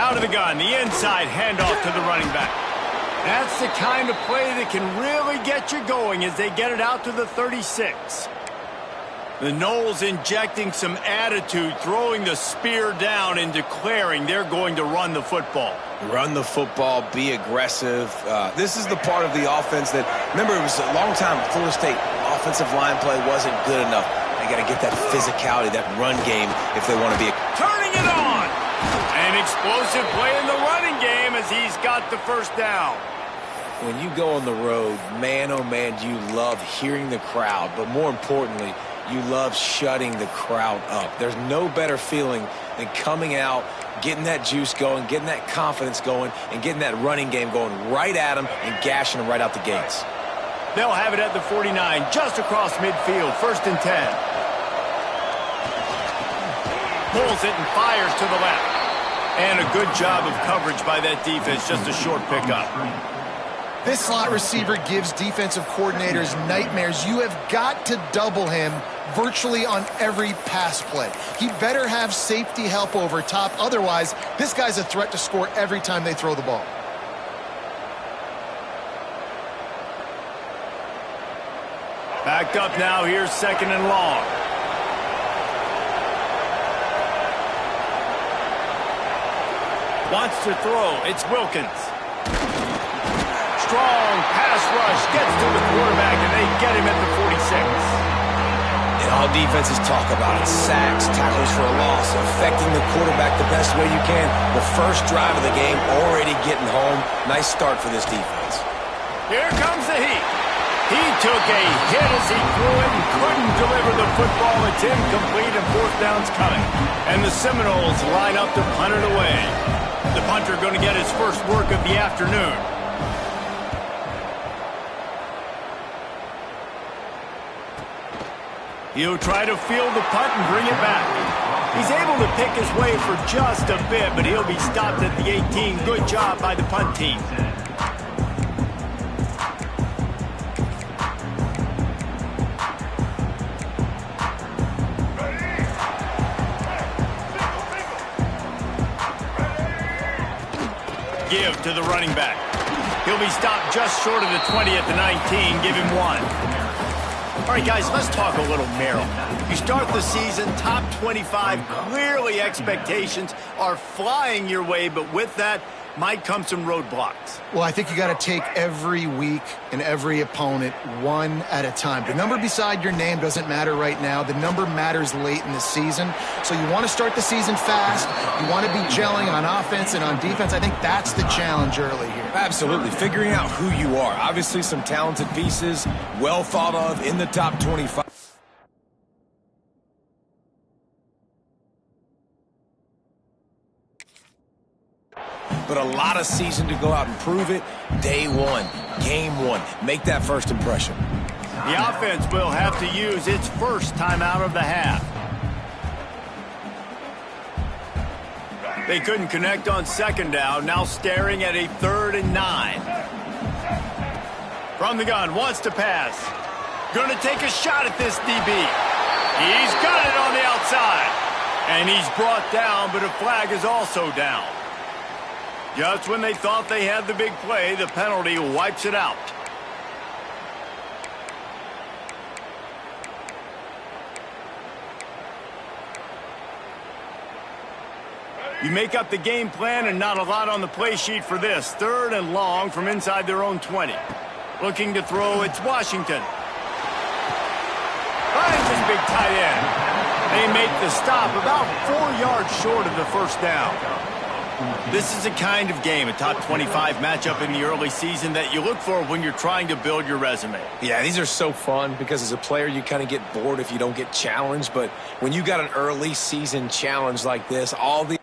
Out of the gun, the inside handoff to the running back. That's the kind of play that can really get you going as they get it out to the 36. The Noles injecting some attitude, throwing the spear down and declaring they're going to run the football. Run the football, be aggressive. This is the part of the offense that, remember, it was a long time, Florida State offensive line play wasn't good enough. They got to get that physicality, that run game if they want to be turning it on. An explosive play in the running game as he's got the first down. When you go on the road, man, oh man, you love hearing the crowd, but more importantly, you love shutting the crowd up. There's no better feeling than coming out, getting that juice going, getting that confidence going, and getting that running game going right at them and gashing them right out the gates. They'll have it at the 49, just across midfield, 1st and 10. Pulls it and fires to the left. And a good job of coverage by that defense, just a short pickup. This slot receiver gives defensive coordinators nightmares. You have got to double him virtually on every pass play. He better have safety help over top. Otherwise, this guy's a threat to score every time they throw the ball. Backed up now. Here's 2nd and long. Wants to throw. It's Wilkins. Strong pass rush, gets to the quarterback, and they get him at the 46. And all defenses talk about it. Sacks, tackles for a loss, affecting the quarterback the best way you can. The first drive of the game, already getting home. Nice start for this defense. Here comes the heat. He took a hit as he threw it and couldn't deliver the football. It's incomplete and 4th down's coming. And the Seminoles line up to punt it away. The punter going to get his first work of the afternoon. He'll try to field the punt and bring it back. He's able to pick his way for just a bit, but he'll be stopped at the 18. Good job by the punt team. Give to the running back. He'll be stopped just short of the 20 at the 19. Give him 1. All right, guys, let's talk a little Merrill. You start the season, top 25. Clearly, expectations are flying your way, but with that might come some roadblocks. Well, I think you got to take every week and every opponent one at a time. The number beside your name doesn't matter right now. The number matters late in the season. So you want to start the season fast. You want to be gelling on offense and on defense. I think that's the challenge early here. Absolutely. Figuring out who you are. Obviously, some talented pieces, well thought of in the top 25. But a lot of season to go out and prove it. Day 1, game 1. Make that first impression. The offense will have to use its first time out of the half. They couldn't connect on 2nd down. Now staring at a 3rd and 9. From the gun, wants to pass. Going to take a shot at this DB. He's got it on the outside. And he's brought down, but a flag is also down. Just when they thought they had the big play, the penalty wipes it out. You make up the game plan and not a lot on the play sheet for this. 3rd and long from inside their own 20. Looking to throw, it's Washington. Finds his big tight end. They make the stop about 4 yards short of the first down. This is a kind of game, a top 25 matchup in the early season that you look for when you're trying to build your resume. Yeah, these are so fun because as a player you kind of get bored if you don't get challenged. But when you got an early season challenge like this, all the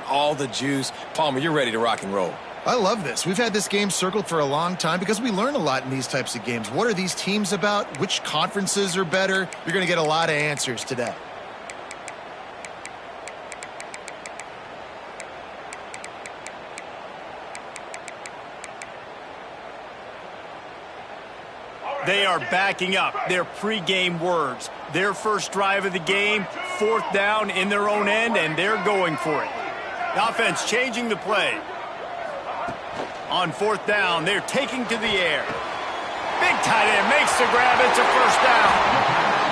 all the juice. Palmer, you're ready to rock and roll. I love this. We've had this game circled for a long time because we learn a lot in these types of games. What are these teams about? Which conferences are better? You're going to get a lot of answers today. They are backing up their pregame words. Their first drive of the game, 4th down in their own end, and they're going for it. The offense changing the play. On 4th down, they're taking to the air. Big tight end makes the grab. It's a first down.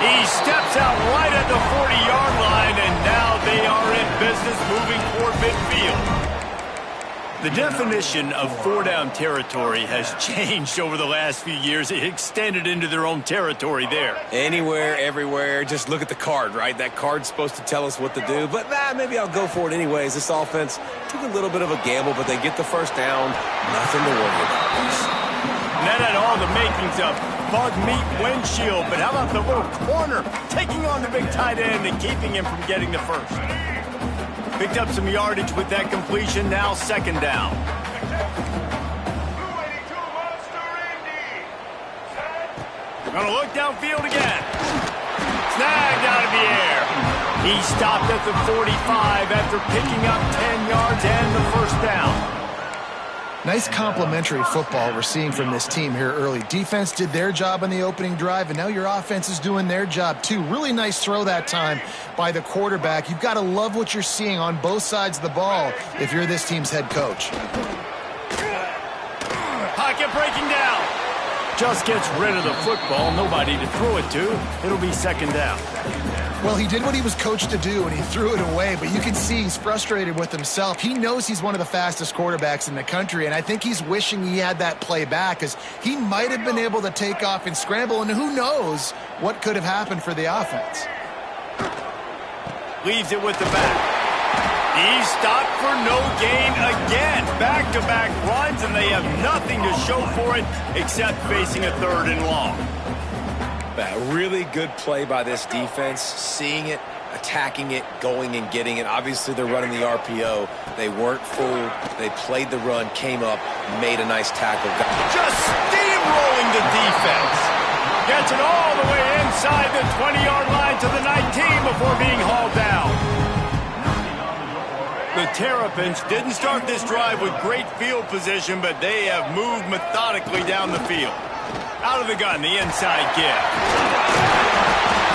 He steps out right at the 40-yard line, and now they are in business moving toward midfield. The definition of 4-down territory has changed over the last few years. It extended into their own territory there. Anywhere, everywhere. Just look at the card, right? That card's supposed to tell us what to do. But maybe I'll go for it anyways. This offense took a little bit of a gamble, but they get the first down. Nothing to worry about. And that had all the makings of bug meat windshield. But how about the little corner taking on the big tight end and keeping him from getting the first? Picked up some yardage with that completion. Now 2nd down. Gonna look downfield again. Snagged out of the air. He stopped at the 45 after picking up 10 yards and the first down. Nice complimentary football we're seeing from this team here early. Defense did their job on the opening drive, and now your offense is doing their job too. Really nice throw that time by the quarterback. You've got to love what you're seeing on both sides of the ball if you're this team's head coach. Pocket breaking down. Just gets rid of the football. Nobody to throw it to. It'll be 2nd down. Well, he did what he was coached to do, and he threw it away, but you can see he's frustrated with himself. He knows he's one of the fastest quarterbacks in the country, and I think he's wishing he had that play back, because he might have been able to take off and scramble, and who knows what could have happened for the offense. Leaves it with the back. He's stopped for no gain again. Back-to-back runs, and they have nothing to show for it except facing a 3rd and long. A really good play by this defense, seeing it, attacking it, going and getting it. Obviously, they're running the RPO. They weren't fooled. They played the run, came up, made a nice tackle. Just steamrolling the defense. Gets it all the way inside the 20-yard line to the 19 before being hauled down. The Terrapins didn't start this drive with great field position, but they have moved methodically down the field. Out of the gun, the inside kick.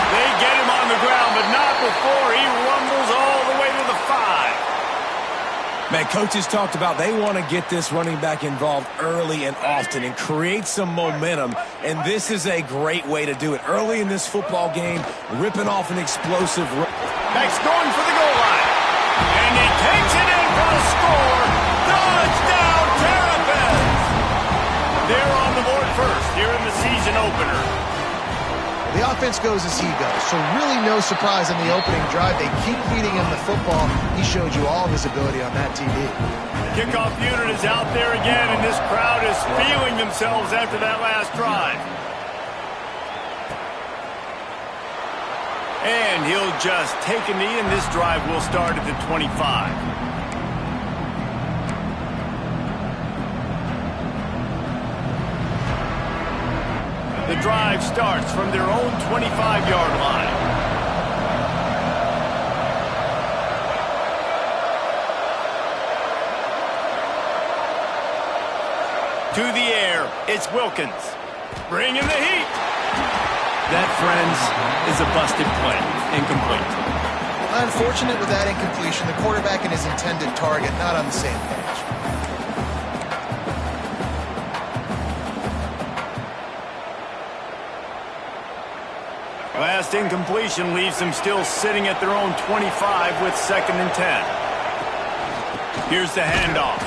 They get him on the ground, but not before he rumbles all the way to the 5. Man, coaches talked about they want to get this running back involved early and often and create some momentum, and this is a great way to do it. Early in this football game, ripping off an explosive run. Max going for the goal line, and he takes it in for the score. Touchdown, Terrapins! They're on the board first here in the season opener. The offense goes as he goes, so really no surprise in the opening drive. They keep feeding him the football. He showed you all of his ability on that TV. Kickoff unit is out there again, and this crowd is feeling themselves after that last drive. And he'll just take a knee, and this drive will start at the 25. The drive starts from their own 25-yard line. To the air, it's Wilkins. Bring in the heat. That, friends, is a busted play. Incomplete. Unfortunate with that incompletion. The quarterback and his intended target not on the same page. Last incompletion leaves them still sitting at their own 25 with 2nd and 10. Here's the handoff.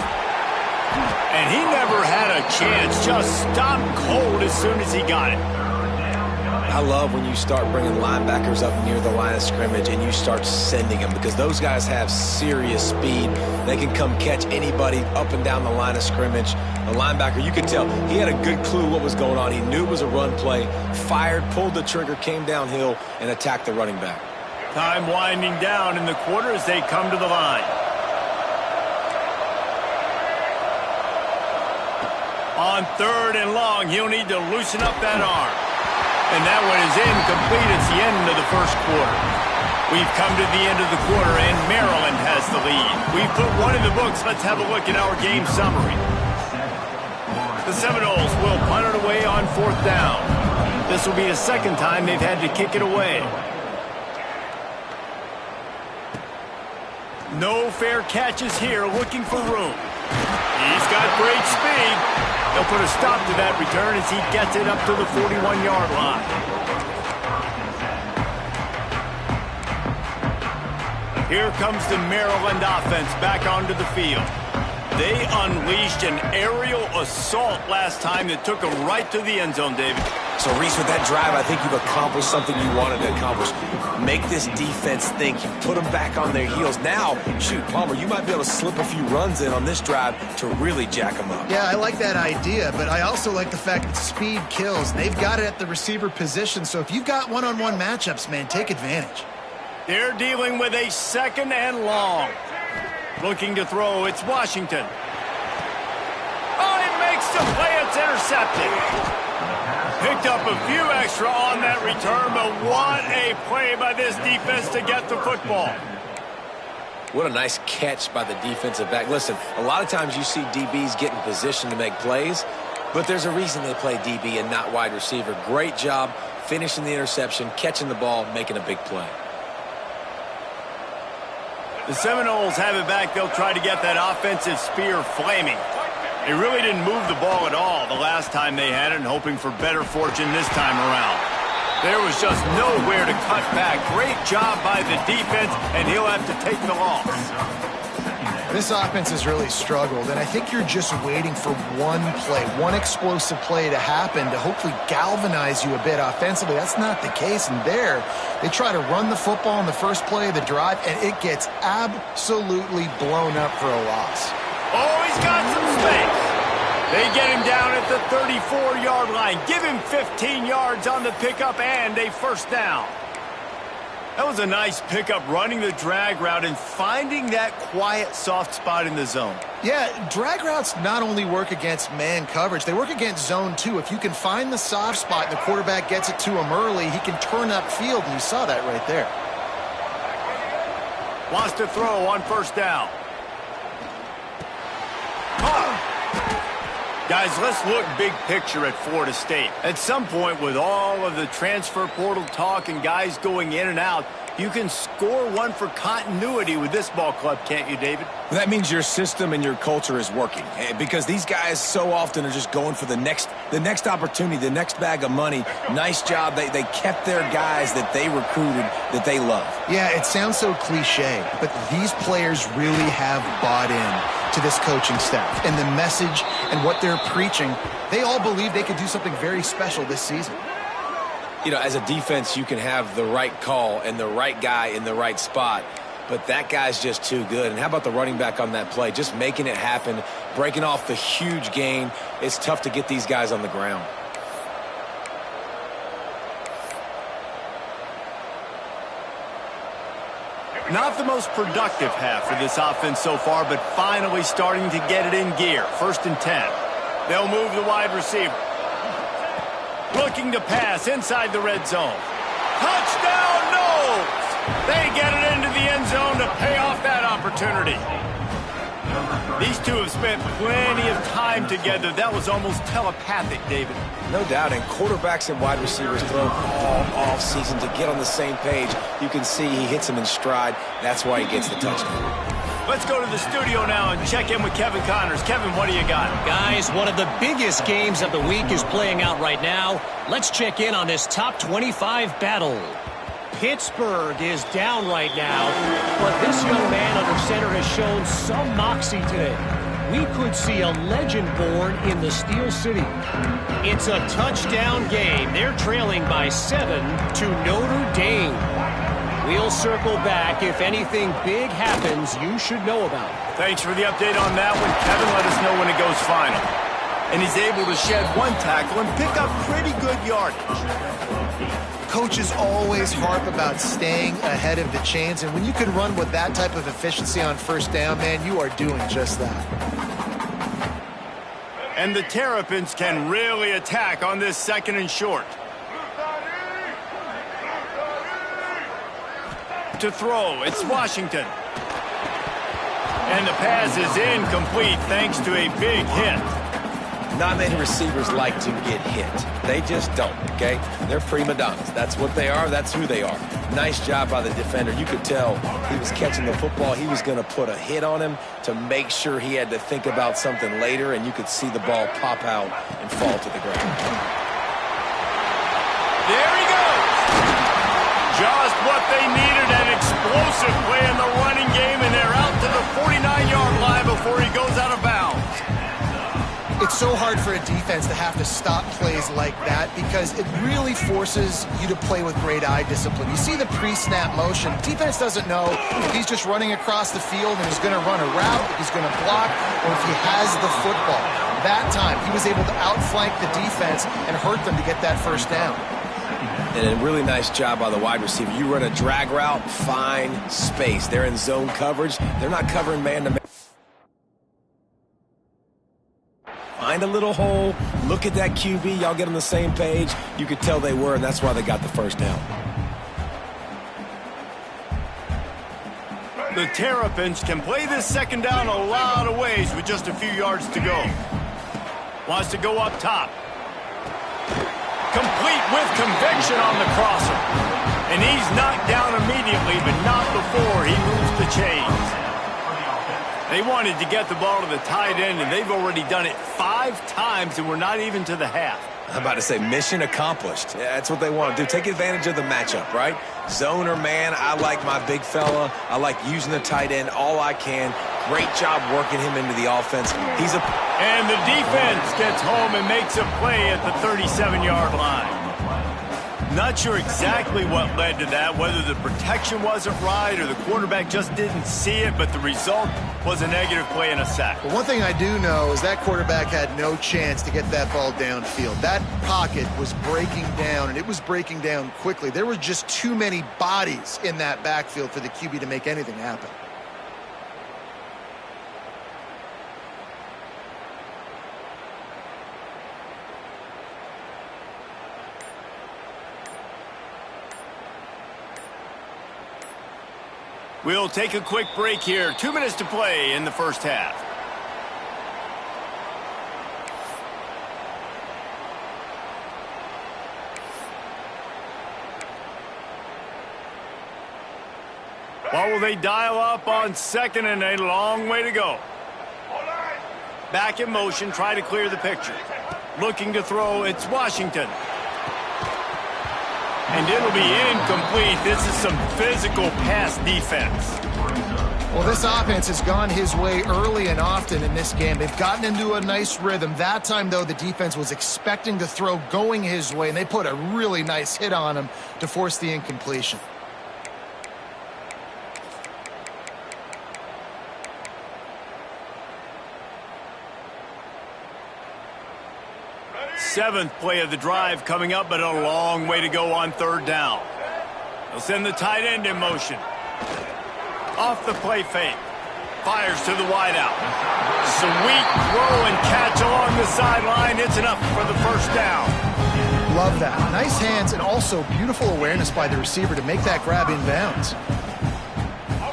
And he never had a chance. Just stopped cold as soon as he got it. I love when you start bringing linebackers up near the line of scrimmage and you start sending them, because those guys have serious speed. They can come catch anybody up and down the line of scrimmage. The linebacker, you could tell, he had a good clue what was going on. He knew it was a run play, fired, pulled the trigger, came downhill, and attacked the running back. Time winding down in the quarter as they come to the line. On 3rd and long, he'll need to loosen up that arm. And that one is incomplete. It's the end of the first quarter. We've come to the end of the quarter, and Maryland has the lead. We've put one in the books. Let's have a look at our game summary. The Seminoles will punt it away on 4th down. This will be the second time they've had to kick it away. No fair catches here, looking for room. He's got great speed. He'll put a stop to that return as he gets it up to the 41-yard line. Here comes the Maryland offense back onto the field. They unleashed an aerial assault last time that took them right to the end zone, David. So, Reese, with that drive, I think you've accomplished something you wanted to accomplish. Make this defense think. You put them back on their heels. Now, shoot, Palmer, you might be able to slip a few runs in on this drive to really jack them up. Yeah, I like that idea, but I also like the fact that speed kills. They've got it at the receiver position, so if you've got one-on-one matchups, man, take advantage. They're dealing with a second and long. Looking to throw, it's Washington. Oh, he makes the play, it's intercepted. Picked up a few extra on that return, but what a play by this defense to get the football. What a nice catch by the defensive back. Listen, a lot of times you see DBs get in position to make plays, but there's a reason they play DB and not wide receiver. Great job finishing the interception, catching the ball, making a big play. The Seminoles have it back. They'll try to get that offensive spear flaming. They really didn't move the ball at all the last time they had it, and hoping for better fortune this time around. There was just nowhere to cut back. Great job by the defense, and he'll have to take the loss. This offense has really struggled, and I think you're just waiting for one play, one explosive play to happen to hopefully galvanize you a bit offensively. That's not the case, and there they try to run the football in the first play of the drive, and it gets absolutely blown up for a loss. Oh, he's got some space. They get him down at the 34-yard line. Give him 15 yards on the pickup and a first down. That was a nice pickup, running the drag route and finding that quiet, soft spot in the zone. Yeah, drag routes not only work against man coverage, they work against zone too. If you can find the soft spot and the quarterback gets it to him early, he can turn upfield, and you saw that right there. Wants to throw on first down. Guys, let's look big picture at Florida State. At some point, with all of the transfer portal talk and guys going in and out, you can score one for continuity with this ball club, can't you, David? That means your system and your culture is working, because these guys so often are just going for the next opportunity, the next bag of money. Nice job. They kept their guys that they recruited, that they love. Yeah, it sounds so cliche, but these players really have bought in to this coaching staff and the message and what they're preaching. They all believe they could do something very special this season. You know, as a defense, you can have the right call and the right guy in the right spot, but that guy's just too good. And how about the running back on that play? Just making it happen, breaking off the huge gain. It's tough to get these guys on the ground. Not the most productive half for this offense so far, but finally starting to get it in gear. 1st and 10. They'll move the wide receiver. Looking to pass inside the red zone. Touchdown, Noles! They get it into the end zone to pay off that opportunity. These two have spent plenty of time together. That was almost telepathic, David. No doubt, and quarterbacks and wide receivers throw all off season to get on the same page. You can see he hits him in stride. That's why he gets the touchdown. Let's go to the studio now and check in with Kevin Connors. Kevin, what do you got? Guys, one of the biggest games of the week is playing out right now. Let's check in on this top 25 battle. Pittsburgh is down right now, but this young man under center has shown some moxie today. We could see a legend born in the Steel City. It's a touchdown game. They're trailing by 7 to Notre Dame. We'll circle back if anything big happens you should know about. Thanks for the update on that one, Kevin. Let us know when it goes final. And he's able to shed one tackle and pick up pretty good yardage. Coaches always harp about staying ahead of the chains, and when you can run with that type of efficiency on first down, man, you are doing just that. And the Terrapins can really attack on this 2nd and short. To throw, it's Washington. And the pass is incomplete thanks to a big hit. Not many receivers like to get hit. They just don't, okay? They're prima donnas. That's what they are. That's who they are. Nice job by the defender. You could tell he was catching the football. He was going to put a hit on him to make sure he had to think about something later, and you could see the ball pop out and fall to the ground. There he goes. Just what they needed, an explosive play in the running game, and they're out to the 49-yard line before he goes out of bounds. It's so hard for a defense to have to stop plays like that because it really forces you to play with great eye discipline. You see the pre-snap motion. Defense doesn't know if he's just running across the field and he's going to run a route, if he's going to block, or if he has the football. That time, he was able to outflank the defense and hurt them to get that first down. And a really nice job by the wide receiver. You run a drag route, find space. They're in zone coverage. They're not covering man-to-man. Find a little hole. Look at that QB. Y'all get on the same page. You could tell they were, and that's why they got the first down. The Terrapins can play this second down a lot of ways with just a few yards to go. Wants to go up top. Complete with conviction on the crosser. And he's knocked down immediately, but not before he moves the chains. They wanted to get the ball to the tight end, and they've already done it 5 times, and we're not even to the half. I'm about to say mission accomplished. Yeah, that's what they want to do. Take advantage of the matchup, right? Zone or man, I like my big fella. I like using the tight end all I can. Great job working him into the offense. And the defense gets home and makes a play at the 37-yard line. Not sure exactly what led to that, whether the protection wasn't right or the quarterback just didn't see it, but the result was a negative play and a sack. But one thing I do know is that quarterback had no chance to get that ball downfield. That pocket was breaking down, and it was breaking down quickly. There were just too many bodies in that backfield for the QB to make anything happen. We'll take a quick break here. 2 minutes to play in the first half. What will they dial up on second and a long way to go? Back in motion, try to clear the picture. Looking to throw, it's Washington. And it'll be incomplete. This is some physical pass defense. Well, this offense has gone his way early and often in this game. They've gotten into a nice rhythm. That time, though, the defense was expecting to throw going his way, and they put a really nice hit on him to force the incompletion. Seventh play of the drive coming up, but a long way to go on third down. They'll send the tight end in motion. Off the play fake. Fires to the wideout. Sweet throw and catch along the sideline. It's enough for the first down. Love that. Nice hands and also beautiful awareness by the receiver to make that grab in bounds.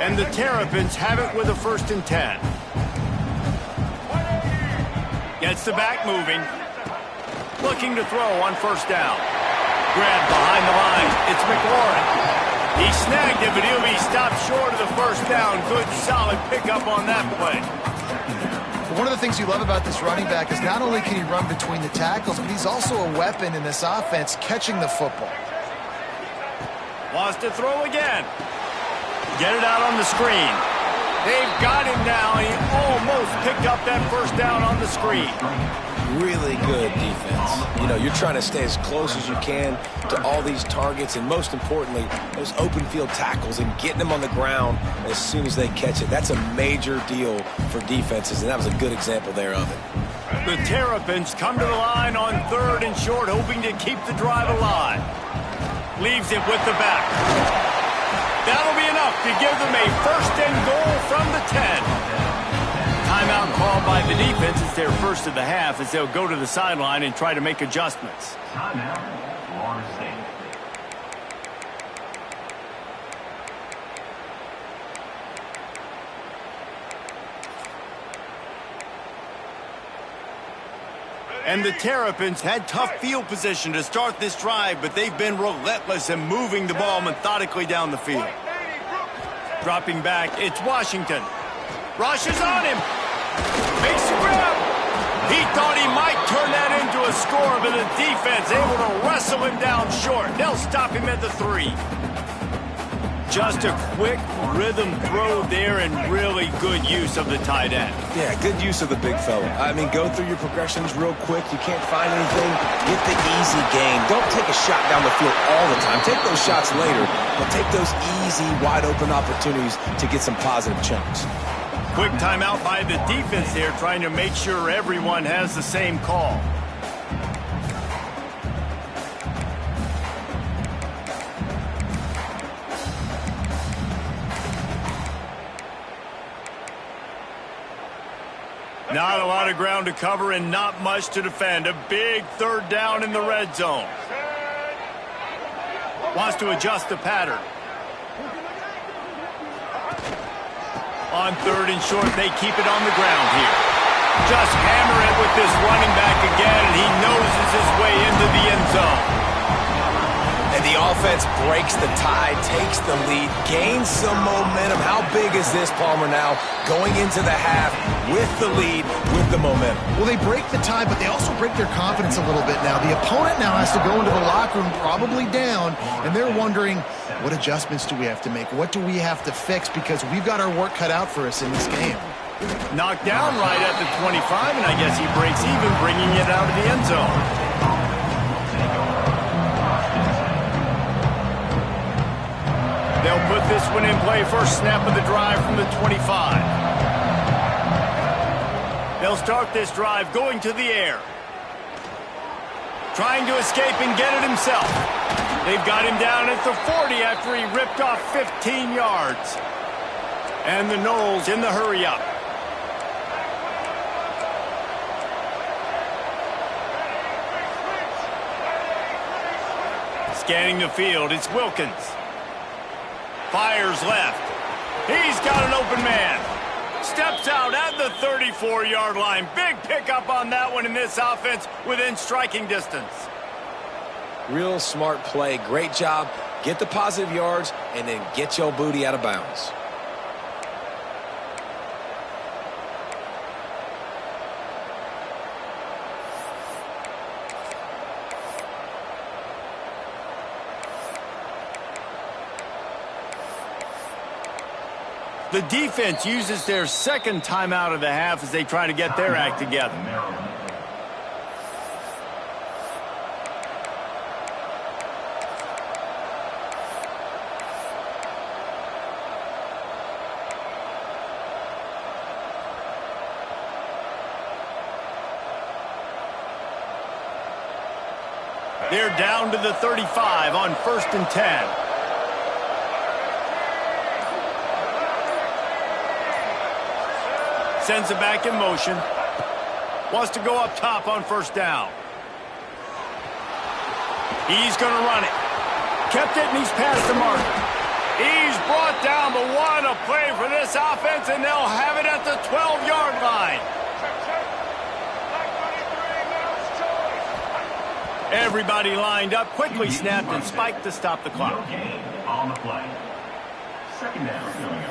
And the Terrapins have it with a 1st and 10. Gets the back moving. Looking to throw on first down. Grabbed behind the line. It's McLaurin. He snagged it, but he'll be stopped short of the first down. Good, solid pickup on that play. One of the things you love about this running back is not only can he run between the tackles, but he's also a weapon in this offense catching the football. Wants to throw again. Get it out on the screen. They've got him now. He almost picked up that first down on the screen. Really good defense. You know, you're trying to stay as close as you can to all these targets, and most importantly, those open field tackles and getting them on the ground as soon as they catch it. That's a major deal for defenses, and that was a good example there of it. The Terrapins come to the line on 3rd and short, hoping to keep the drive alive. Leaves it with the back. That'll be enough to give them a 1st and goal from the 10. Timeout called by the defense. It's their first of the half as they'll go to the sideline and try to make adjustments. Timeout, Florida State. And the Terrapins had tough field position to start this drive, but they've been relentless in moving the ball methodically down the field. Dropping back, it's Washington. Rushes on him. Makes the grab. He thought he might turn that into a score, but the defense able to wrestle him down short. They'll stop him at the 3. Just a quick rhythm throw there and really good use of the tight end. Yeah, good use of the big fella. I mean, go through your progressions real quick. You can't find anything. Get the easy gain. Don't take a shot down the field all the time. Take those shots later, but take those easy, wide-open opportunities to get some positive chunks. Quick timeout by the defense there, trying to make sure everyone has the same call. Not a lot of ground to cover and not much to defend. A big 3rd down in the red zone. Wants to adjust the pattern. On 3rd and short, they keep it on the ground here. Just hammer it with this running back again, and he noses his way into the end zone. And the offense breaks the tie, takes the lead, gains some momentum. How big is this, Palmer, now? Going into the half with the lead, with the momentum. Well, they break the tie, but they also break their confidence a little bit now. The opponent now has to go into the locker room probably down, and they're wondering, what adjustments do we have to make? What do we have to fix? Because we've got our work cut out for us in this game. Knocked down right at the 25, and I guess he breaks even, bringing it out of the end zone. They'll put this one in play. First snap of the drive from the 25. They'll start this drive going to the air. Trying to escape and get it himself. They've got him down at the 40 after he ripped off 15 yards. And the Knowles in the hurry up. Scanning the field, it's Wilkins. Fires left. He's got an open man. Steps out at the 34-yard line. Big pickup on that one in this offense within striking distance. Real smart play. Great job. Get the positive yards and then get your booty out of bounds. The defense uses their second timeout of the half as they try to get their act together. They're down to the 35 on 1st and 10. Sends it back in motion. Wants to go up top on 1st down. He's going to run it. Kept it and he's past the mark. He's brought down, but what a play for this offense, and they'll have it at the 12-yard line. Everybody lined up, quickly snapped and spiked to stop the clock. On the play. 2nd down coming up.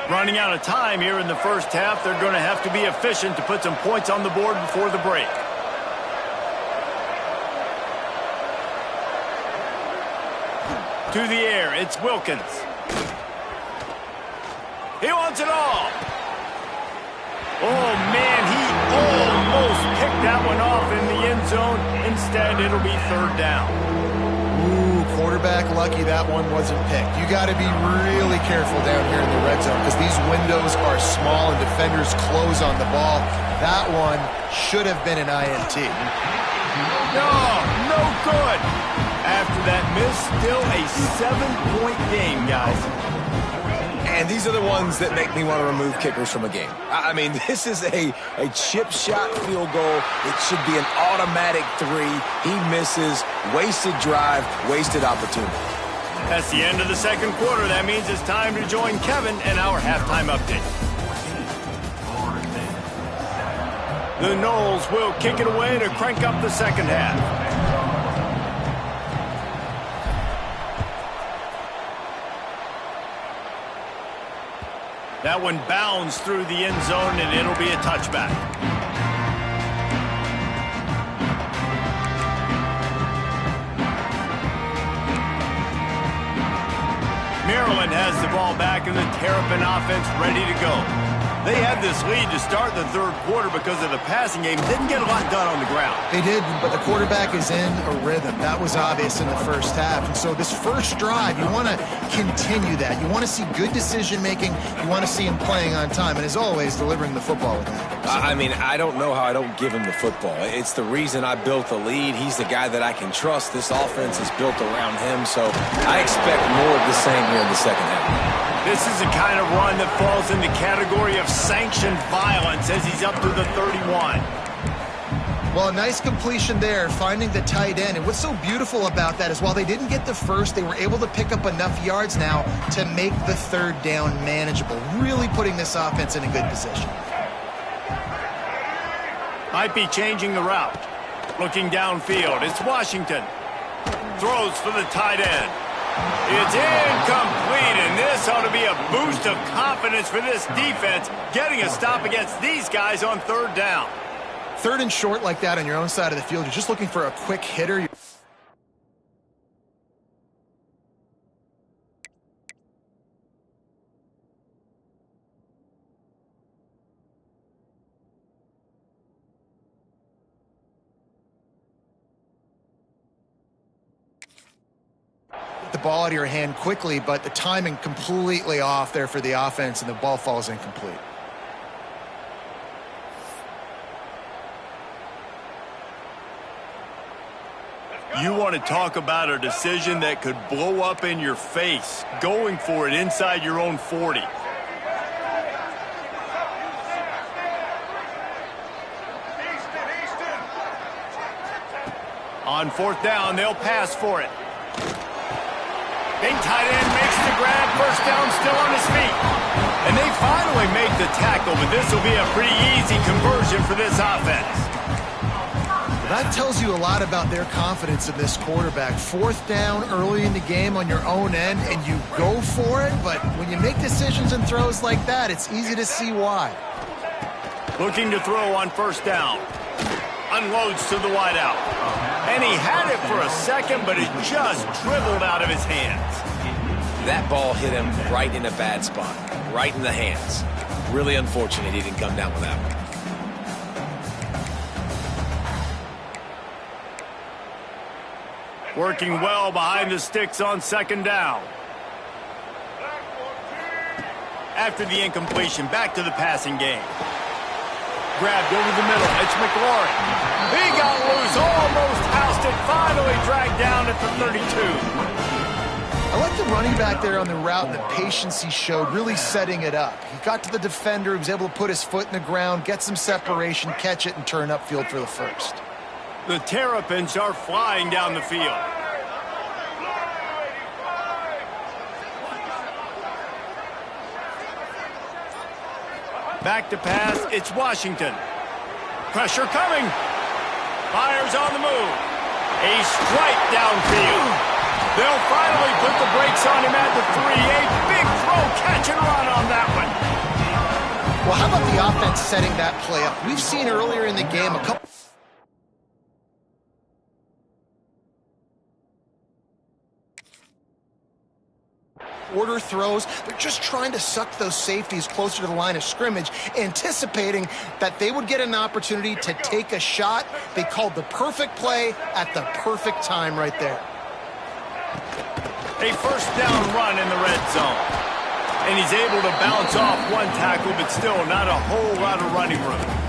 Running out of time here in the first half. They're going to have to be efficient to put some points on the board before the break. To the air, it's Wilkins. He wants it all. Oh, man, he almost picked that one off in the end zone. Instead, it'll be 3rd down. Ooh, quarterback lucky that one wasn't picked. You got to be really careful down here in the red zone because these windows are small and defenders close on the ball. That one should have been an INT. No good. After that miss, still a 7-point game, guys. And these are the ones that make me want to remove kickers from a game. I mean, this is a chip shot field goal. It should be an automatic 3. He misses. Wasted drive, wasted opportunity. That's the end of the second quarter. That means it's time to join Kevin and our halftime update. The Noles will kick it away to crank up the second half. That one bounds through the end zone, and it'll be a touchback. Maryland has the ball back, and the Terrapin offense ready to go. They had this lead to start the third quarter because of the passing game. Didn't get a lot done on the ground. They did, but the quarterback is in a rhythm. That was obvious in the first half. And so this first drive, you want to continue that. You want to see good decision-making. You want to see him playing on time. And as always, delivering the football with that. I mean, I don't know how I don't give him the football. It's the reason I built the lead. He's the guy that I can trust. This offense is built around him. So I expect more of the same here in the second half. This is the kind of run that falls in the category of sanctioned violence as he's up to the 31. Well, a nice completion there, finding the tight end. And what's so beautiful about that is while they didn't get the first, they were able to pick up enough yards now to make the third down manageable, really putting this offense in a good position. Might be changing the route. Looking downfield, it's Washington. Throws for the tight end. It's incomplete, and this ought to be a boost of confidence for this defense, getting a stop against these guys on third down. Third and short like that on your own side of the field, you're just looking for a quick hitter. The ball out of your hand quickly, but the timing completely off there for the offense, and the ball falls incomplete. You want to talk about a decision that could blow up in your face, going for it inside your own 40. On fourth down, they'll pass for it. Big tight end makes the grab, first down, still on his feet. And they finally make the tackle, but this will be a pretty easy conversion for this offense. That tells you a lot about their confidence in this quarterback. Fourth down early in the game on your own end, and you go for it, but when you make decisions and throws like that, it's easy to see why. Looking to throw on first down. Unloads to the wideout. And he had it for a second, but it just dribbled out of his hands. That ball hit him right in a bad spot, right in the hands. Really unfortunate he didn't come down with that one. Working well behind the sticks on second down. After the incompletion, back to the passing game. Grabbed over the middle. It's McLaurin. He got loose, almost housed it, finally dragged down at the 32. I like the running back there on the route and the patience he showed, really setting it up. He got to the defender, he was able to put his foot in the ground, get some separation, catch it, and turn upfield for the first. The Terrapins are flying down the field. Back to pass, it's Washington. Pressure coming. Fires on the move. A strike downfield. They'll finally put the brakes on him at the 3. A big throw, catch and run on that one. Well, how about the offense setting that play up? We've seen earlier in the game a couple... order throws. They're just trying to suck those safeties closer to the line of scrimmage, anticipating that they would get an opportunity to take a shot. They called the perfect play at the perfect time right there. A first down run in the red zone. And he's able to bounce off one tackle, but still not a whole lot of running room.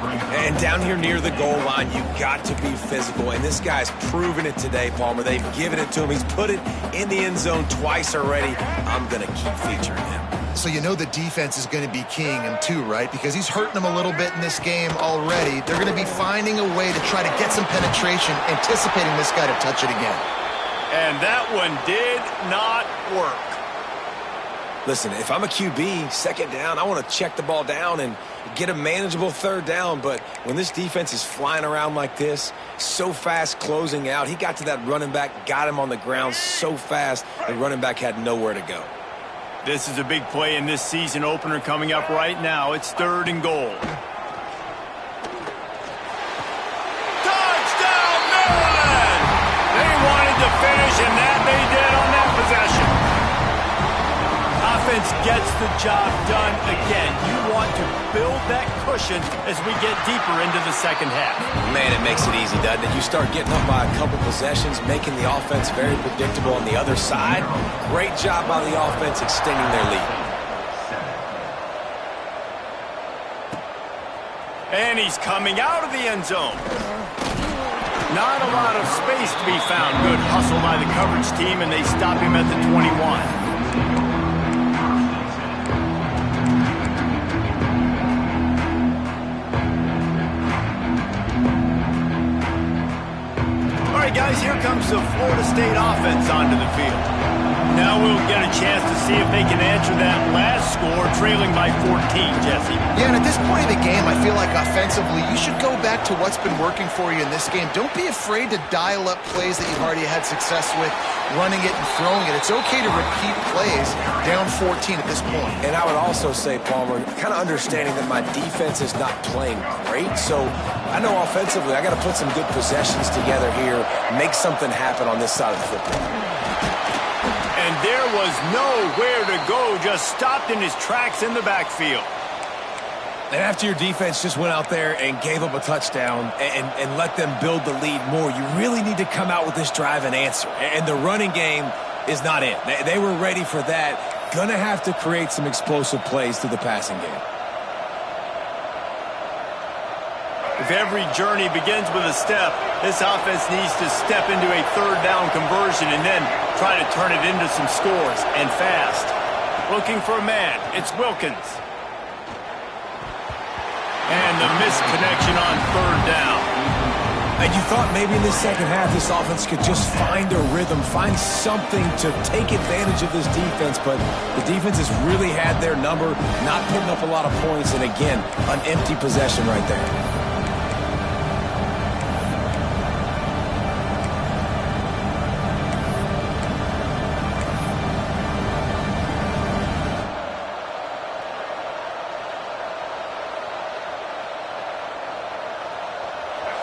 And down here near the goal line, you've got to be physical. And this guy's proven it today, Palmer. They've given it to him. He's put it in the end zone twice already. I'm going to keep featuring him. So you know the defense is going to be keying him too, right? Because he's hurting them a little bit in this game already. They're going to be finding a way to try to get some penetration, anticipating this guy to touch it again. And that one did not work. Listen, if I'm a QB, second down, I want to check the ball down and get a manageable third down. But when this defense is flying around like this, so fast closing out, he got to that running back, got him on the ground so fast, the running back had nowhere to go. This is a big play in this season opener coming up right now. It's 3rd and goal. Touchdown, Maryland! They wanted to finish, and that they did on that possession. Offense gets the job done again. You want to build that cushion as we get deeper into the second half. Man, it makes it easy, doesn't it? You start getting up by a couple possessions, making the offense very predictable on the other side. Great job by the offense extending their lead. And he's coming out of the end zone. Not a lot of space to be found. Good hustle by the coverage team, and they stop him at the 21. Guys, here comes the Florida State offense onto the field. Now we'll get a chance to see if they can answer that last score, trailing by 14, Jesse. Yeah, and at this point of the game, I feel like offensively, you should go back to what's been working for you in this game. Don't be afraid to dial up plays that you've already had success with, running it and throwing it. It's okay to repeat plays down 14 at this point. And I would also say, Palmer, kind of understanding that my defense is not playing great, so I know offensively I got to put some good possessions together here, make something happen on this side of the football. And there was nowhere to go, just stopped in his tracks in the backfield. And after your defense just went out there and gave up a touchdown and let them build the lead more, you really need to come out with this drive and answer. And the running game is not it. They were ready for that. Gonna have to create some explosive plays through the passing game. If every journey begins with a step, this offense needs to step into a 3rd down conversion and then try to turn it into some scores, and fast. Looking for a man, it's Wilkins. And the misconnection on 3rd down. And you thought maybe in the second half this offense could just find a rhythm, find something to take advantage of this defense, but the defense has really had their number, not putting up a lot of points, and again, an empty possession right there.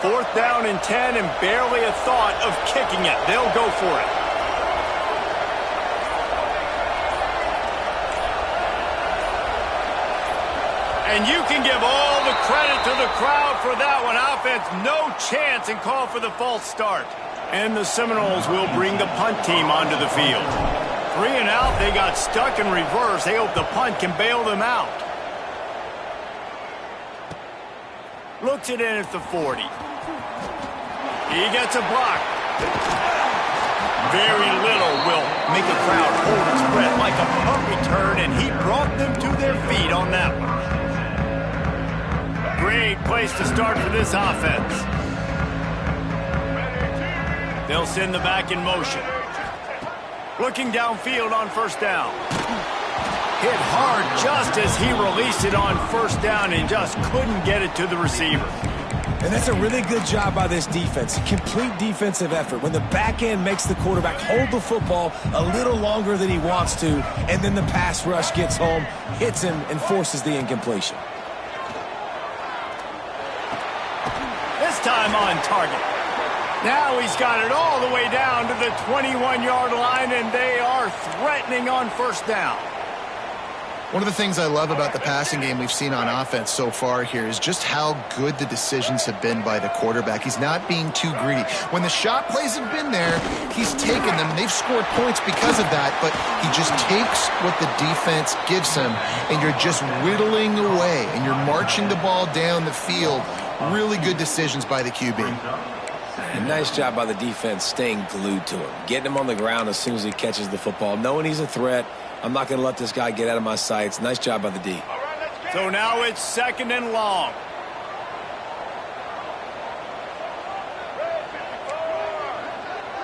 Fourth down and 10, and barely a thought of kicking it. They'll go for it. And you can give all the credit to the crowd for that one. Offense, no chance, and call for the false start. And the Seminoles will bring the punt team onto the field. 3 and out, they got stuck in reverse. They hope the punt can bail them out. Looks it in at the 40. He gets a block. Very little will make a crowd hold its breath like a punt return, and he brought them to their feet on that one. Great place to start for this offense. They'll send the back in motion. Looking downfield on 1st down. Hit hard just as he released it on 1st down and just couldn't get it to the receiver. And that's a really good job by this defense. Complete defensive effort. When the back end makes the quarterback hold the football a little longer than he wants to, and then the pass rush gets home, hits him, and forces the incompletion. This time on target. Now he's got it all the way down to the 21-yard line, and they are threatening on 1st down. One of the things I love about the passing game we've seen on offense so far here is just how good the decisions have been by the quarterback. He's not being too greedy. When the shot plays have been there, he's taken them, and they've scored points because of that, but he just takes what the defense gives him, and you're just whittling away, and you're marching the ball down the field. Really good decisions by the QB. And nice job by the defense staying glued to him, getting him on the ground as soon as he catches the football, knowing he's a threat, I'm not going to let this guy get out of my sights. Nice job by the D. So now it's 2nd and long.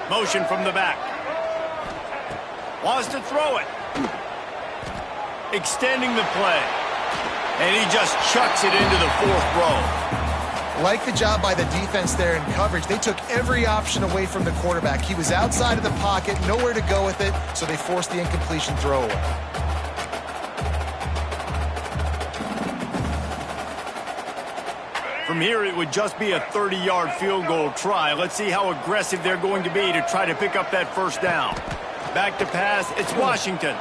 Motion from the back. Wants to throw it. Extending the play. And he just chucks it into the 4th row. Like the job by the defense there in coverage. They took every option away from the quarterback. He was outside of the pocket, nowhere to go with it, so they forced the incompletion throwaway. From here, it would just be a 30-yard field goal try. Let's see how aggressive they're going to be to try to pick up that 1st down. Back to pass, it's Washington.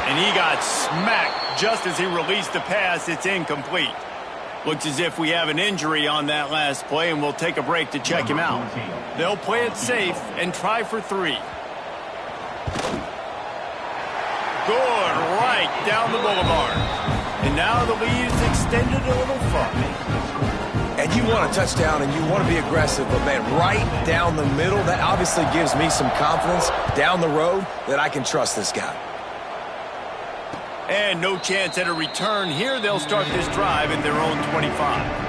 And he got smacked just as he released the pass. It's incomplete. Looks as if we have an injury on that last play, and we'll take a break to check him out. They'll play it safe and try for 3. Good, right down the boulevard. And now the lead is extended a little further. And you want a touchdown and you want to be aggressive, but, man, right down the middle, that obviously gives me some confidence down the road that I can trust this guy. And no chance at a return here. They'll start this drive at their own 25.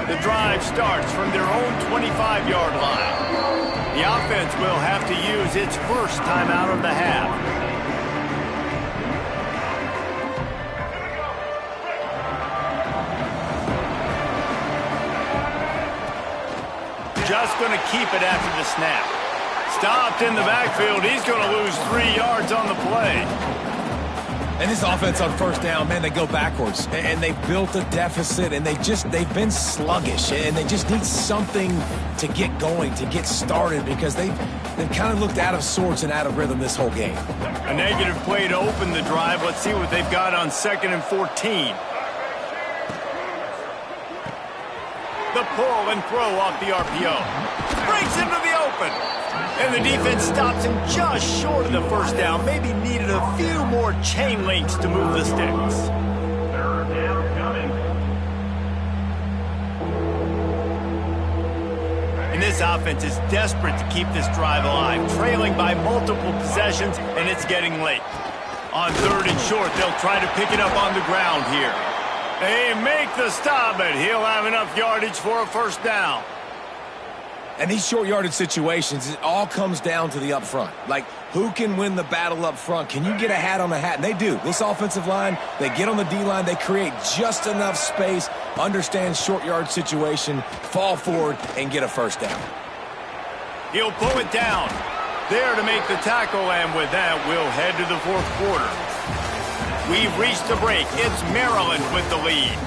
The drive starts from their own 25-yard line. The offense will have to use its first timeout of the half. Just going to keep it after the snap. Stopped in the backfield. He's going to lose 3 yards on the play. And this offense on 1st down, man, they go backwards. And they've built a deficit, and they've been sluggish. And they just need something to get going, to get started, because they've kind of looked out of sorts and out of rhythm this whole game. A negative play to open the drive. Let's see what they've got on 2nd and 14. The pull and throw off the RPO. Breaks into the open. And the defense stops him just short of the 1st down. Maybe needed a few more chain links to move the sticks. 3rd down coming. And this offense is desperate to keep this drive alive, trailing by multiple possessions, and it's getting late. On 3rd and short, they'll try to pick it up on the ground here. They make the stop, but he'll have enough yardage for a 1st down. And these short yardage situations, it all comes down to the up front. Like, who can win the battle up front? Can you get a hat on a hat? And they do. This offensive line, they get on the D-line, they create just enough space, understand short yard situation, fall forward, and get a 1st down. He'll pull it down. There to make the tackle, and with that, we'll head to the 4th quarter. We've reached the break. It's Maryland with the lead.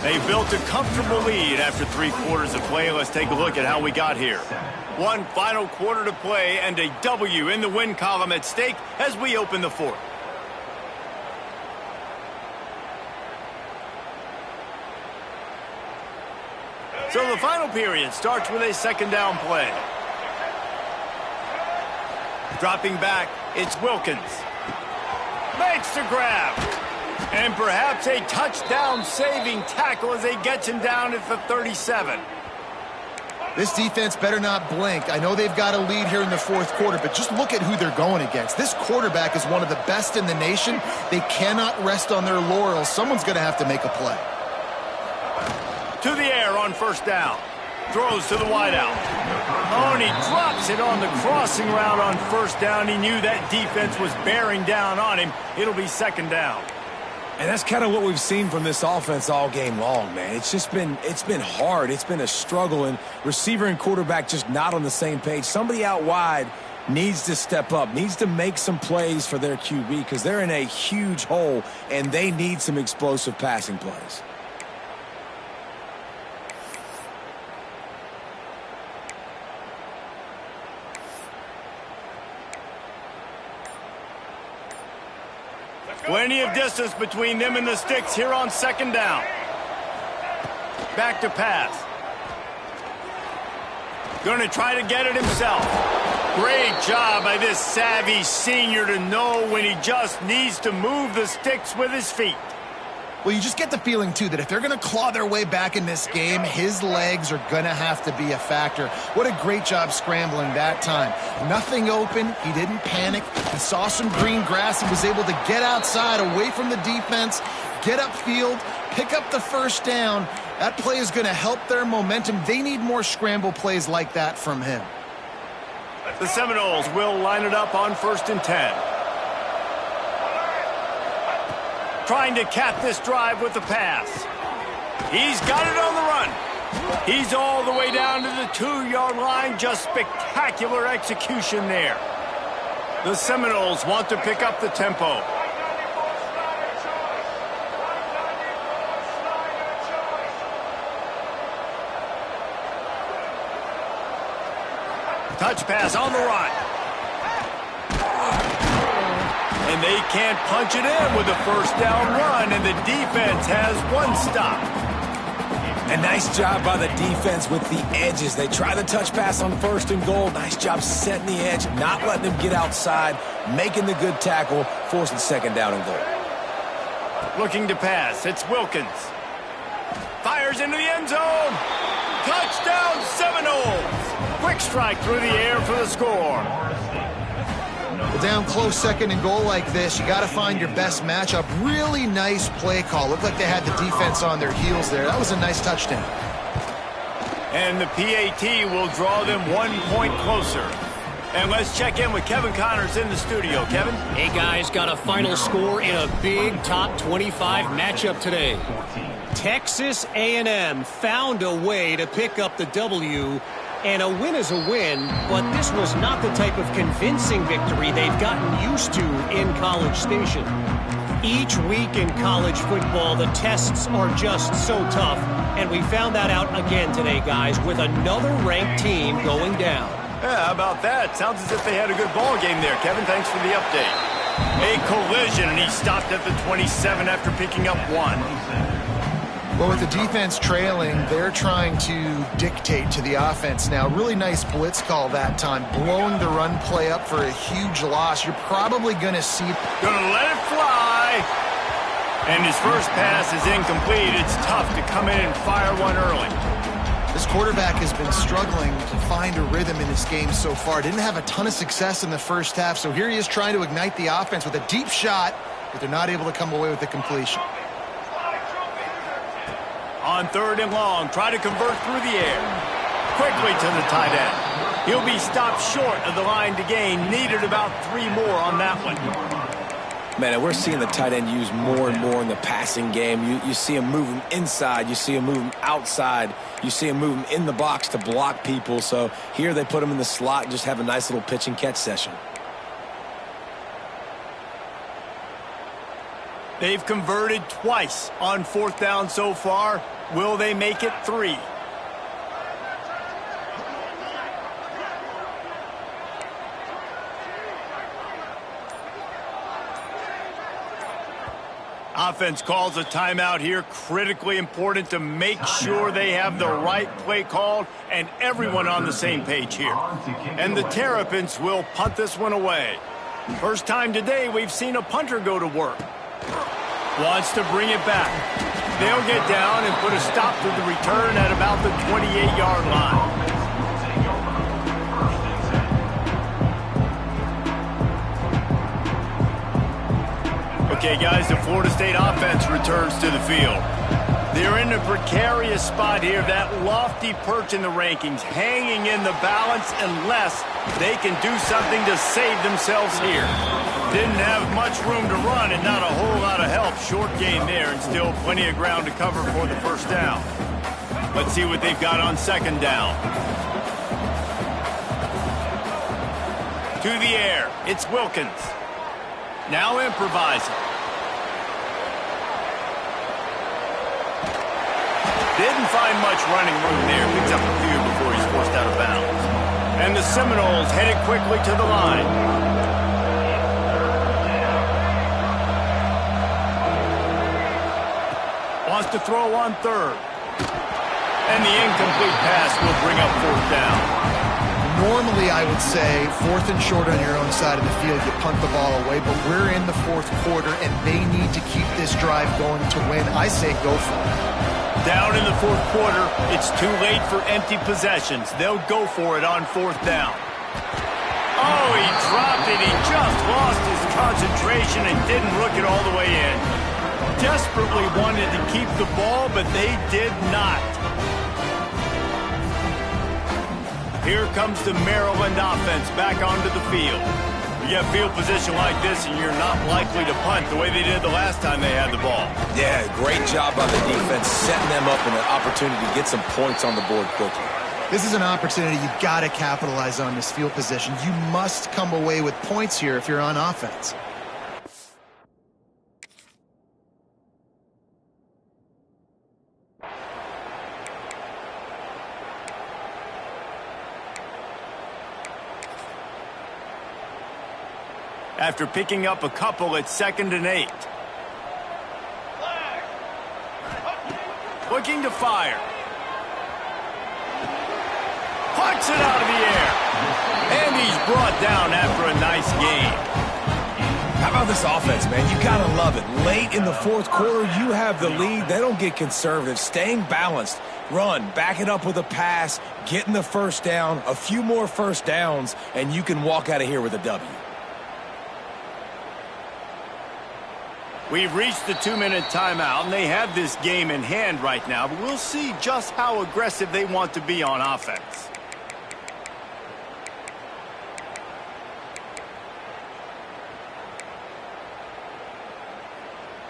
They built a comfortable lead after 3 quarters of play. Let's take a look at how we got here. One final quarter to play and a W in the win column at stake as we open the 4th. So the final period starts with a 2nd down play. Dropping back, it's Wilkins. Makes the grab. And perhaps a touchdown-saving tackle as they get him down at the 37. This defense better not blink. I know they've got a lead here in the 4th quarter, but just look at who they're going against. This quarterback is one of the best in the nation. They cannot rest on their laurels. Someone's going to have to make a play. To the air on 1st down. Throws to the wideout. Oh, and he drops it on the crossing route on 1st down. He knew that defense was bearing down on him. It'll be 2nd down. And that's kind of what we've seen from this offense all game long, man. It's been hard. It's been a struggle, and receiver and quarterback just not on the same page. Somebody out wide needs to step up, needs to make some plays for their QB because they're in a huge hole, and they need some explosive passing plays. Plenty of distance between them and the sticks here on 2nd down. Back to pass. Going to try to get it himself. Great job by this savvy senior to know when he just needs to move the sticks with his feet. Well, you just get the feeling, too, that if they're going to claw their way back in this game, his legs are going to have to be a factor. What a great job scrambling that time. Nothing open. He didn't panic. He saw some green grass and was able to get outside, away from the defense, get upfield, pick up the first down. That play is going to help their momentum. They need more scramble plays like that from him. The Seminoles will line it up on 1st and 10. Trying to cap this drive with the pass. He's got it on the run. He's all the way down to the 2-yard line. Just spectacular execution there. The Seminoles want to pick up the tempo. Touch pass on the run. And they can't punch it in with a first down run, and the defense has one stop. A nice job by the defense with the edges. They try the touch pass on 1st and goal. Nice job setting the edge, not letting them get outside, making the good tackle, forcing 2nd down and goal. Looking to pass. It's Wilkins. Fires into the end zone. Touchdown Seminoles. Quick strike through the air for the score. Well, down close 2nd and goal like this, you got to find your best matchup. Really nice play call. Looked like they had the defense on their heels there. That was a nice touchdown. And the PAT will draw them 1 point closer. And let's check in with Kevin Connors in the studio. Kevin? Hey, guys, got a final score in a big top 25 matchup today. Texas A&M found a way to pick up the W, and a win is a win, but this was not the type of convincing victory they've gotten used to in College Station. Each week in college football, the tests are just so tough, and we found that out again today, guys, with another ranked team going down. Yeah, how about that? Sounds as if they had a good ball game there, Kevin. Thanks for the update. A collision, and he stopped at the 27 after picking up 1. Well, with the defense trailing, they're trying to dictate to the offense now. Really nice blitz call that time, blowing the run play up for a huge loss. You're probably going to see... Gonna let it fly. And his first pass is incomplete. It's tough to come in and fire one early. This quarterback has been struggling to find a rhythm in this game so far. Didn't have a ton of success in the first half, so here he is trying to ignite the offense with a deep shot, but they're not able to come away with the completion. On 3rd and long, try to convert through the air. Quickly to the tight end. He'll be stopped short of the line to gain. Needed about 3 more on that one. Man, we're seeing the tight end used more and more in the passing game. You see him moving inside. You see him moving outside. You see him moving in the box to block people. So here they put him in the slot and just have a nice little pitch and catch session. They've converted twice on 4th down so far. Will they make it 3? Offense calls a timeout here. Critically important to make sure they have the right play called and everyone on the same page here. And the Terrapins will punt this one away. First time today we've seen a punter go to work. Wants to bring it back. They'll get down and put a stop to the return at about the 28-yard line. Okay, guys, the Florida State offense returns to the field. They're in a precarious spot here, that lofty perch in the rankings, hanging in the balance unless they can do something to save themselves here. Didn't have much room to run and not a whole lot of help. Short gain there and still plenty of ground to cover for the first down. Let's see what they've got on 2nd down. To the air, it's Wilkins. Now improvising. Didn't find much running room there. Picks up a few before he's forced out of bounds. And the Seminoles headed quickly to the line. Wants to throw on 3rd. And the incomplete pass will bring up fourth down. Normally, I would say 4th and short on your own side of the field, you punt the ball away, but we're in the 4th quarter, and they need to keep this drive going to win. I say go for it. Down in the 4th quarter, it's too late for empty possessions. They'll go for it on 4th down. Oh, he dropped it. He just lost his concentration and didn't look it all the way in. Desperately wanted to keep the ball, but they did not. Here comes the Maryland offense back onto the field. You get field position like this, and you're not likely to punt the way they did the last time they had the ball. Yeah, great job by the defense, setting them up in an opportunity to get some points on the board quickly. This is an opportunity you've got to capitalize on this field position. You must come away with points here if you're on offense. After picking up a couple at 2nd and 8. Looking to fire. Puts it out of the air. And he's brought down after a nice game. How about this offense, man? You gotta love it. Late in the 4th quarter, you have the lead. They don't get conservative. Staying balanced. Run, back it up with a pass, getting the first down, a few more first downs, and you can walk out of here with a W. We've reached the 2-minute timeout, and they have this game in hand right now, but we'll see just how aggressive they want to be on offense.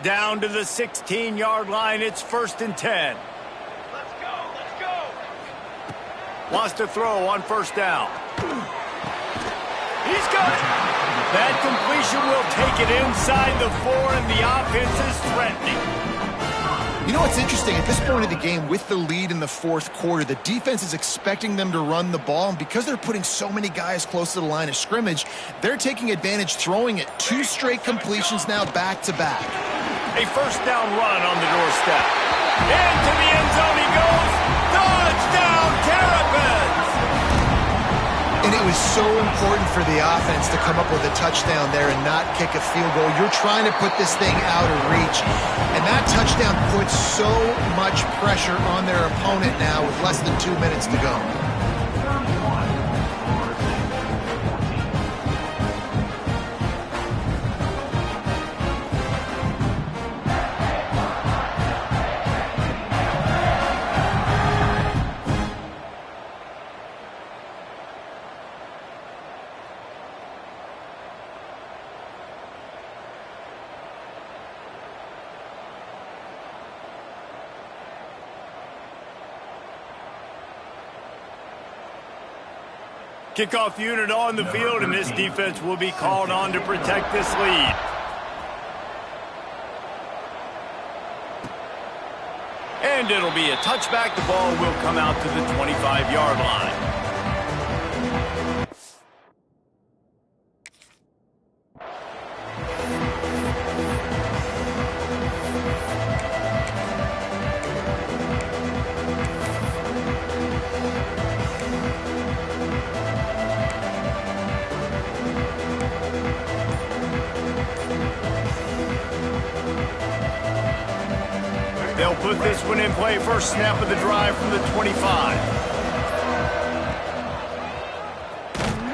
Down to the 16-yard line, it's 1st and 10. Let's go. Wants to throw on 1st down. He's got it. That completion will take it inside the 4, and the offense is threatening. You know what's interesting? At this point of the game, with the lead in the 4th quarter, the defense is expecting them to run the ball, and because they're putting so many guys close to the line of scrimmage, they're taking advantage, throwing it 2 straight completions now back-to-back. A 1st down run on the doorstep. Into the end zone he goes. Touchdown, Terrapins! And it was so important for the offense to come up with a touchdown there and not kick a field goal. You're trying to put this thing out of reach. And that touchdown puts so much pressure on their opponent now with less than 2 minutes to go. Kickoff unit on the field, and this defense will be called on to protect this lead. And it'll be a touchback. The ball will come out to the 25-yard line. They'll put this one in play. First snap of the drive from the 25.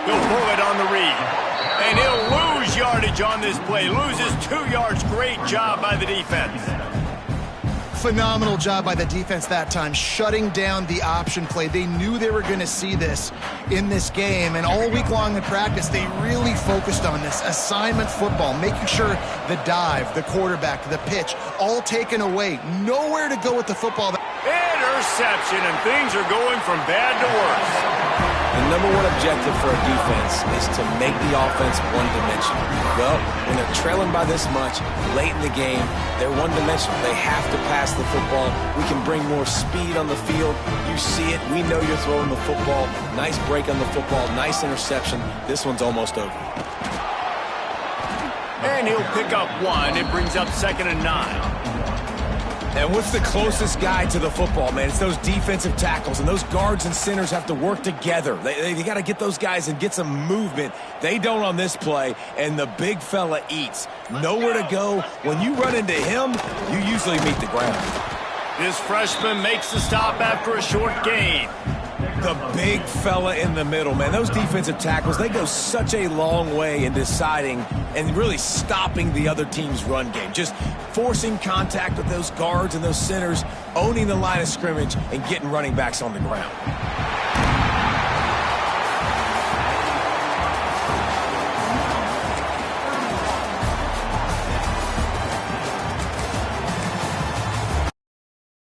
He'll pull it on the read. And he'll lose yardage on this play. Loses 2 yards. Great job by the defense. Phenomenal job by the defense that time, shutting down the option play. They knew they were going to see this in this game, and all week long in practice, they really focused on this. Assignment football, making sure the dive, the quarterback, the pitch, all taken away. Nowhere to go with the football. Interception, and things are going from bad to worse. The #1 objective for a defense is to make the offense one-dimensional. Well, when they're trailing by this much, late in the game, they're one-dimensional. They have to pass the football. We can bring more speed on the field. You see it. We know you're throwing the football. Nice break on the football. Nice interception. This one's almost over. And he'll pick up 1. It brings up 2nd and 9. And what's the closest guy to the football, man? It's those defensive tackles, and those guards and centers have to work together. They got to get those guys and get some movement. They don't on this play, and the big fella eats. Nowhere to go. When you run into him, you usually meet the ground. This freshman makes the stop after a short gain. The big fella in the middle, man. Those defensive tackles, they go such a long way in deciding and really stopping the other team's run game. Just forcing contact with those guards and those centers, owning the line of scrimmage, and getting running backs on the ground.